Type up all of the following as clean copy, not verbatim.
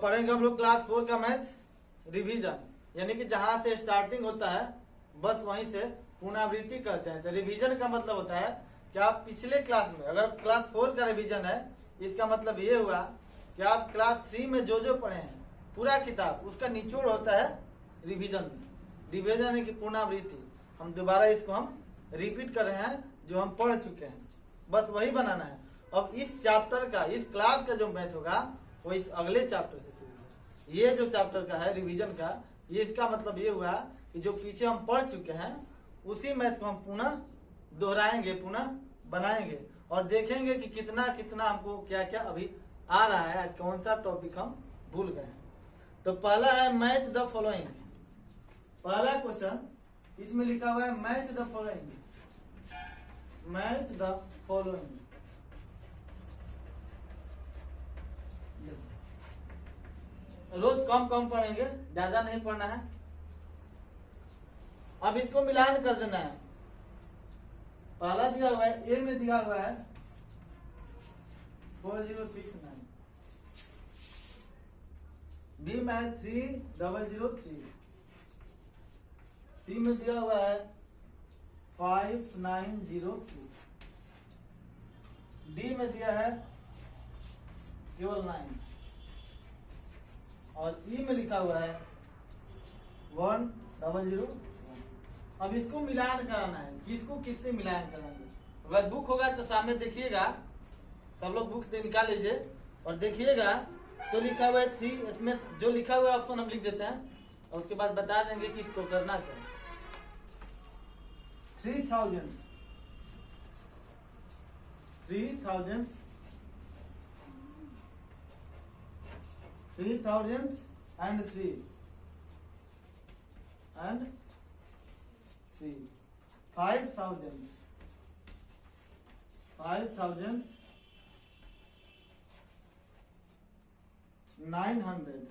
पढ़ेंगे हम लोग क्लास 4 का मैथ्स रिवीजन, यानी कि जहां से स्टार्टिंग होता है बस वहीं से पुनरावृत्ति करते हैं। तो रिवीजन का मतलब होता है कि आप पिछले क्लास में, अगर क्लास 4 का रिवीजन है, इसका मतलब ये हुआ कि आप क्लास 3 में जो जो पढ़े हैं पूरा किताब, उसका निचोड़ होता है रिवीजन में। रिवीजन यानी कि पुनरावृत्ति, हम दोबारा इसको हम रिपीट कर रहे हैं जो हम पढ़ चुके हैं, बस वही बनाना है। अब इस चैप्टर का, इस क्लास का जो मैथ होगा वो इस अगले चैप्टर से शुरू होगा। ये जो चैप्टर का है रिवीजन का, ये इसका मतलब ये हुआ कि जो पीछे हम पढ़ चुके हैं उसी मैथ को हम पुनः दोहराएंगे, पुनः बनाएंगे और देखेंगे कि कितना कितना हमको क्या क्या अभी आ रहा है, कौन सा टॉपिक हम भूल गए हैं। तो पहला है मैच द फॉलोइंग। पहला क्वेश्चन इसमें लिखा हुआ है match the following, match the following. रोज कम कम पढ़ेंगे, ज्यादा नहीं पढ़ना है। अब इसको मिलान कर देना है। पहला दिया हुआ है, ए में दिया हुआ है 4069, बी में है 3003, सी में दिया हुआ है 5903, डी में दिया है केवल 9 और ई में लिखा हुआ है 1001। अब इसको मिलान कराना है, किसको किससे मिलान कराएंगे। अगर बुक होगा तो सामने देखिएगा, सब लोग बुक्स निकाल लीजिए और देखिएगा तो लिखा हुआ है 3, इसमें जो लिखा हुआ है ऑप्शन हम लिख देते हैं और उसके बाद बता देंगे कि इसको करना क्या है। 3000 and 3 and 3, 5000 900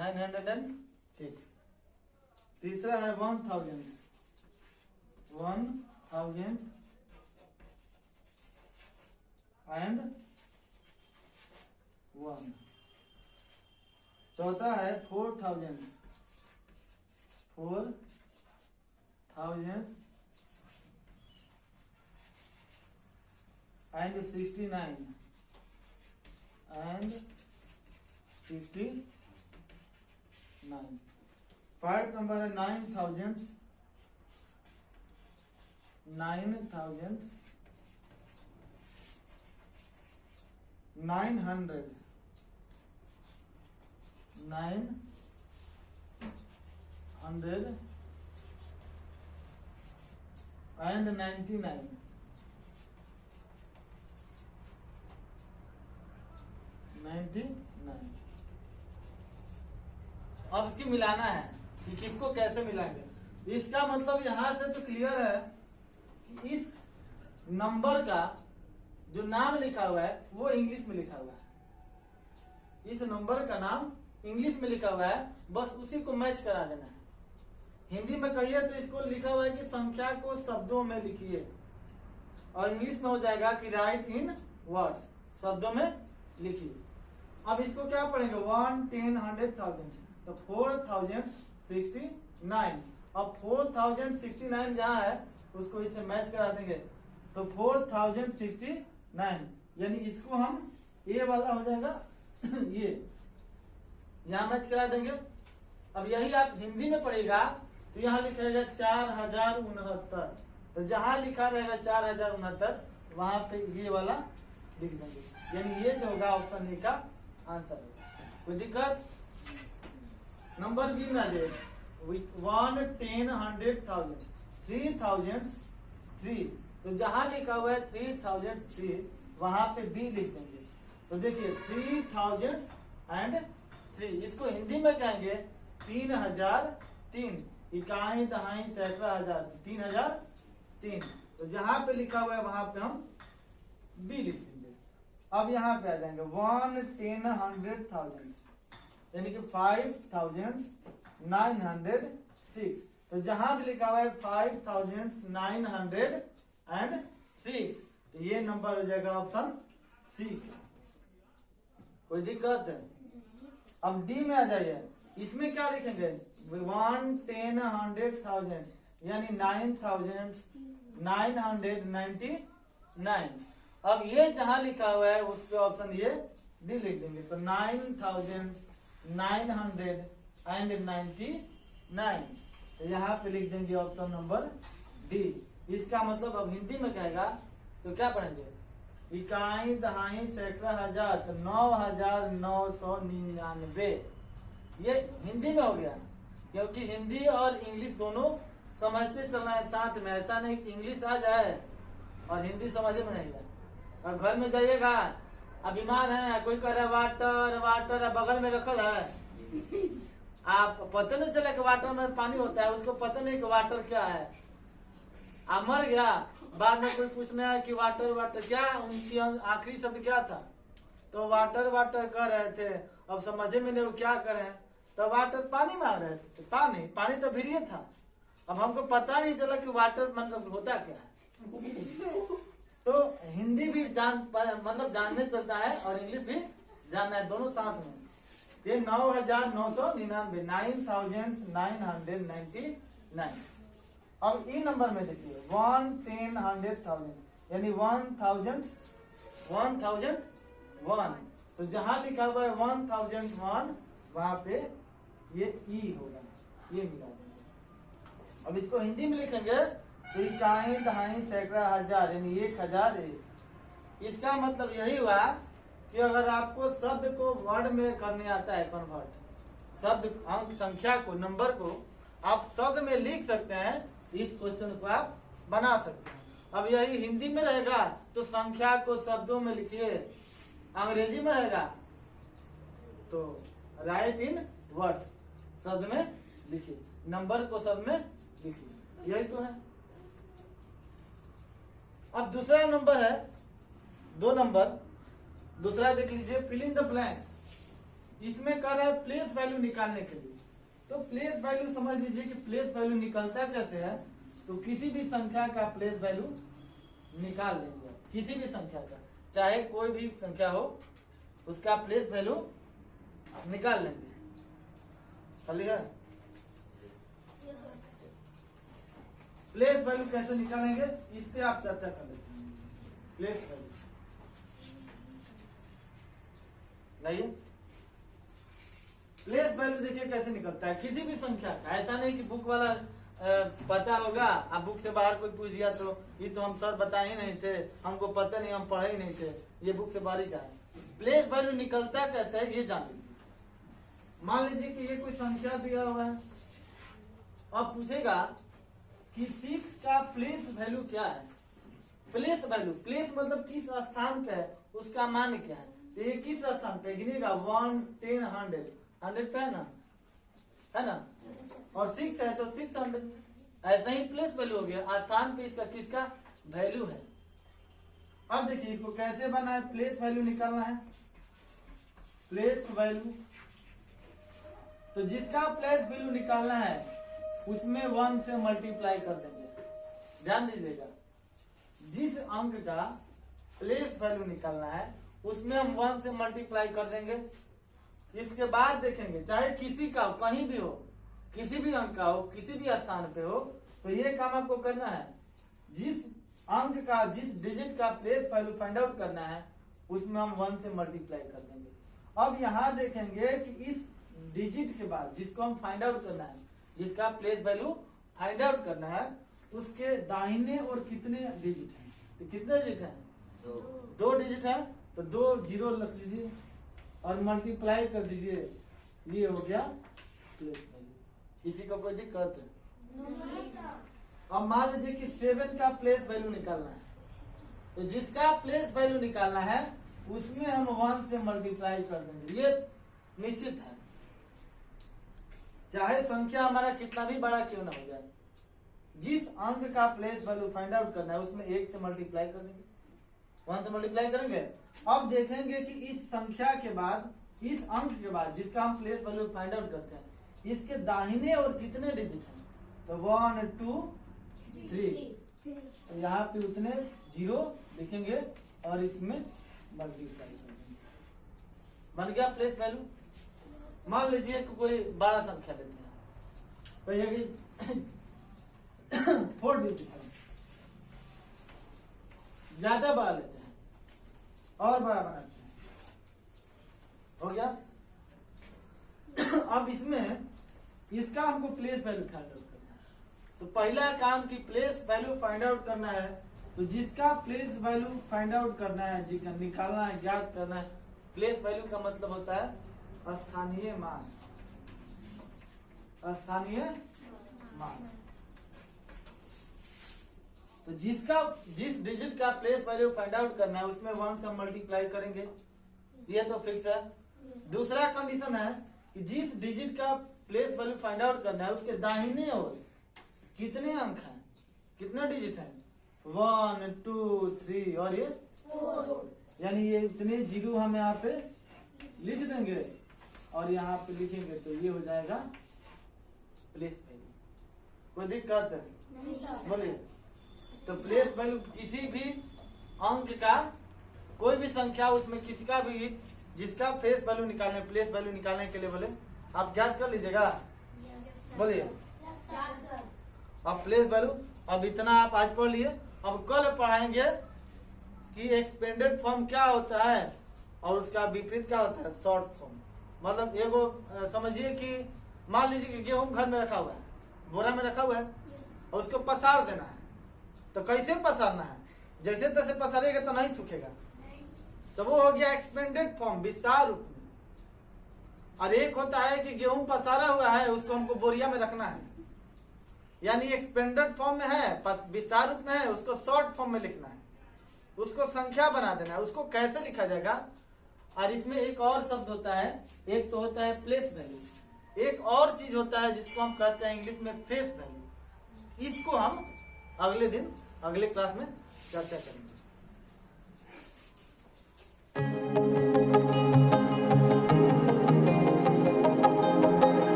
906। तीसरा है 1000 and 1। चौथा है 4000 and 69 and 59। 5 नंबर है 900 900 and 99। अब इसकी मिलाना है कि किसको कैसे मिलाएंगे। इसका मतलब यहां से तो क्लियर है कि इस नंबर का जो नाम लिखा हुआ है वो इंग्लिश में लिखा हुआ है। इस नंबर का नाम इंग्लिश में लिखा हुआ है, बस उसी को मैच करा देना है। हिंदी में कहिए तो इसको लिखा हुआ है कि संख्या को शब्दों में लिखिए, और इंग्लिश में हो जाएगा कि राइट इन वर्ड्स, शब्दों में लिखिए। अब इसको क्या पढ़ेंगे 1 10 100,000, तो 4069। अब 4069 जहां है उसको इसे मैच करा देंगे, तो 4069 यानी इसको हम ए वाला हो जाएगा ये यहां मैच करा देंगे। अब यही आप हिंदी में पढ़ेगा तो यहाँ लिखेगा 4069, तो जहां लिखा रहेगा 4069 वहां पे ये वाला लिख देंगे, यानी ये जो होगा ऑप्शन ए का आंसर होगा। कोई दिक्कत। नंबर बी में आ जाए 1 10 100,000 3003, तो जहां लिखा हुआ है 3003 वहां पे बी लिख देंगे। तो देखिए 3003, इसको हिंदी में कहेंगे 3003, इकाई दहाई सैकड़ा हजार, 3003। तो जहां पे लिखा हुआ है वहां पे हम बी लिख देंगे। अब यहाँ पे आ जाएंगे 1 10 100,000, यानी कि 5906। तो जहां भी लिखा हुआ है 5906, तो ये नंबर हो जाएगा ऑप्शन सी। कोई दिक्कत है? अब डी में आ जाइए, इसमें क्या लिखेंगे 1 10 100,000 यानी 9999। अब ये जहां लिखा हुआ है उस पे ऑप्शन ये डी लिख देंगे, तो 9999, तो यहाँ पे लिख देंगे ऑप्शन नंबर डी। इसका मतलब अब हिंदी में कहेगा तो क्या पढ़ेंगे, इकाई दहाई सैकड़ा हजार, तो 9999। ये हिंदी में हो गया, क्योंकि हिंदी और इंग्लिश दोनों समझते चलना है साथ में। ऐसा नहीं कि इंग्लिश आ जाए और हिंदी समझे में नहीं आए। और घर में जाइएगा, अब बीमार है, कोई कह रहा है वाटर वाटर, बगल में रखल है, आप पता नहीं चला कि वाटर में पानी होता है, उसको पता नहीं कि वाटर क्या है। आप मर गया, बाद में कोई पूछना है कि वाटर वाटर क्या, उनकी आखिरी शब्द क्या था, तो वाटर वाटर कर रहे थे, अब समझे में नहीं वो क्या करें, तो वाटर पानी में आ रहे थे, तो पानी पानी तो भिरिये था। अब हमको पता नहीं चला कि वाटर मतलब होता क्या है। तो हिंदी भी मतलब जानने चलता है और इंग्लिश भी जानना है, दोनों साथ में। ये 9999, 9999। अब ई नंबर में देखिए 1 10 100,000 यानी 1001, तो जहां लिखा हुआ है 1001 वहां पे ये ई होगा, ये मिला देंगे। अब इसको हिंदी में लिखेंगे तो इकाई दहाई सैकड़ा हजार यानी 1001। इसका मतलब यही हुआ कि अगर आपको शब्द को वर्ड में करने आता है कन्वर्ट, शब्द अंक संख्या को नंबर को आप शब्द में लिख सकते हैं, इस क्वेश्चन को आप बना सकते हैं। अब यही हिंदी में रहेगा तो संख्या को शब्दों में लिखिए, अंग्रेजी में रहेगा तो राइट इन वर्ड्स, शब्द में लिखिए, नंबर को शब्द में लिखिए, यही तो है। अब दूसरा नंबर है, 2 नंबर, दूसरा देख लीजिए फिल इन द ब्लैंक। इसमें कह रहा है प्लेस वैल्यू निकालने के लिए। तो प्लेस वैल्यू समझ लीजिए कि प्लेस वैल्यू निकलता कैसे है, तो किसी भी संख्या का प्लेस वैल्यू निकाल लेंगे, किसी भी संख्या का, चाहे कोई भी संख्या हो उसका प्लेस वैल्यू निकाल लेंगे। खाली है प्लेस वैल्यू कैसे निकालेंगे, इस पे आप चर्चा कर लेते हैं। प्लेस वैल्यू लाइए, प्लेस वैल्यू देखिए कैसे निकलता है किसी भी संख्या का। ऐसा नहीं कि बुक वाला पता होगा, आप बुक से बाहर कोई पूछ दिया तो ये तो हम सर बताए ही नहीं थे, हमको पता नहीं, हम पढ़े ही नहीं थे, ये बुक से बाहर ही का है। प्लेस वैल्यू निकलता कैसे है ये जान लीजिए। मान लीजिए कि ये कोई संख्या दिया हुआ है, अब पूछेगा कि 6 का प्लेस वैल्यू क्या है। प्लेस वैल्यू, प्लेस मतलब किस स्थान पे है, उसका मान क्या है, तो ये किस स्थान पे गिनेगा, 1 10 100 पे है ना, और 6 है तो 600। ऐसा ही प्लेस वैल्यू हो गया, स्थान पे इसका किसका वैल्यू है। अब देखिए इसको कैसे बना है, प्लेस वैल्यू निकालना है, प्लेस वैल्यू, तो जिसका प्लेस वैल्यू निकालना है उसमें 1 से मल्टीप्लाई कर देंगे। ध्यान दीजिएगा, जिस अंक का प्लेस वैल्यू निकालना है उसमें हम 1 से मल्टीप्लाई कर देंगे। इसके बाद देखेंगे चाहे किसी का कहीं भी हो, किसी भी अंक का हो, किसी भी स्थान पे हो, तो ये काम आपको करना है, जिस अंक का, जिस डिजिट का प्लेस वैल्यू फाइंड आउट करना है उसमें हम 1 से मल्टीप्लाई कर देंगे। अब यहाँ देखेंगे कि इस डिजिट के बाद जिसको हम फाइंड आउट करना है, जिसका प्लेस वैल्यू फाइंड आउट करना है, उसके दाहिने और कितने डिजिट हैं, तो कितने डिजिट हैं, 2 डिजिट है, तो 2 0 लिख लीजिए और मल्टीप्लाई कर दीजिए, ये हो गया प्लेस वैल्यू। किसी को कोई दिक्कत है? अब मान लीजिए कि 7 का प्लेस वैल्यू निकालना है, तो जिसका प्लेस वैल्यू निकालना है उसमें हम 1 से मल्टीप्लाई कर देंगे, ये निश्चित है, चाहे संख्या हमारा कितना भी बड़ा क्यों ना हो जाए, जिस अंक का प्लेस वैल्यू फाइंड आउट करना है उसमें 1 से मल्टीप्लाई कर देंगे, 1 से मल्टीप्लाई करेंगे। अब देखेंगे कि इस संख्या के बाद इस अंक के बाद जिसका हम प्लेस वैल्यू फाइंड आउट करते हैं, इसके दाहिने और कितने डिजिट हैं? तो 1 2 3, तो यहाँ पे उतने 0 लिखेंगे और इसमें मल्टीप्लाई कर देंगे। बन गया प्लेस वैल्यू। मान लीजिए कि कोई बड़ा संख्या लेते हैं, कहिए कि 4 डिजिट है, ज्यादा बड़ा लेते हैं और बड़ा बनाते हैं, हो गया। अब इसमें इसका हमको प्लेस वैल्यू फाइंड आउट करना है। तो पहला काम की प्लेस वैल्यू फाइंड आउट करना है। तो जिसका प्लेस वैल्यू फाइंड आउट करना है, जिसका निकालना है, ज्ञात करना है। प्लेस वैल्यू का मतलब होता है स्थानीय मान, स्थानीय मान। तो जिस डिजिट का प्लेस वैल्यू फाइंड आउट करना है उसमें 1 से मल्टीप्लाई करेंगे, ये तो फिक्स है। दूसरा कंडीशन है कि जिस डिजिट का प्लेस वैल्यू फाइंड आउट करना है उसके दाहिने ओर कितने अंक हैं, कितने डिजिट हैं? 1 2 3 और ये 4, यानी ये इतने 0 हम यहाँ पे लिख देंगे और यहाँ पे लिखेंगे तो ये हो जाएगा प्लेस वैल्यू। कोई दिक्कत है? बोलिए। तो प्लेस वैल्यू किसी भी अंक का, कोई भी संख्या उसमें किसी का भी जिसका प्लेस वैल्यू निकालने के लिए बोले आप ज्ञात कर लीजिएगा। बोलिए। अब प्लेस वैल्यू, अब इतना आप आज पढ़ लिए। अब कल पढ़ाएंगे कि एक्सपेंडेड फॉर्म क्या होता है और उसका विपरीत क्या होता है, शॉर्ट फॉर्म। मतलब एगो समझिए कि मान लीजिए कि गेहूं घर में रखा हुआ है, बोरा में रखा हुआ है और उसको पसार देना है। तो कैसे पसारना है? जैसे तैसे पसारेगा तो नहीं सूखेगा, तो वो हो गया एक्सपेंडेड फॉर्म, विस्तार रूप में। और एक होता है कि गेहूं पसारा हुआ है, उसको हमको बोरिया में रखना है, यानी एक्सपेंडेड फॉर्म में है, विस्तार रूप में है, उसको शॉर्ट फॉर्म में लिखना है, उसको संख्या बना देना है। उसको कैसे लिखा जाएगा? और इसमें एक और शब्द होता है, एक तो होता है प्लेस वैल्यू, एक और चीज होता है जिसको हम कहते हैं इंग्लिश में फेस वैल्यू। इसको हम अगले दिन अगले क्लास में चर्चा करेंगे।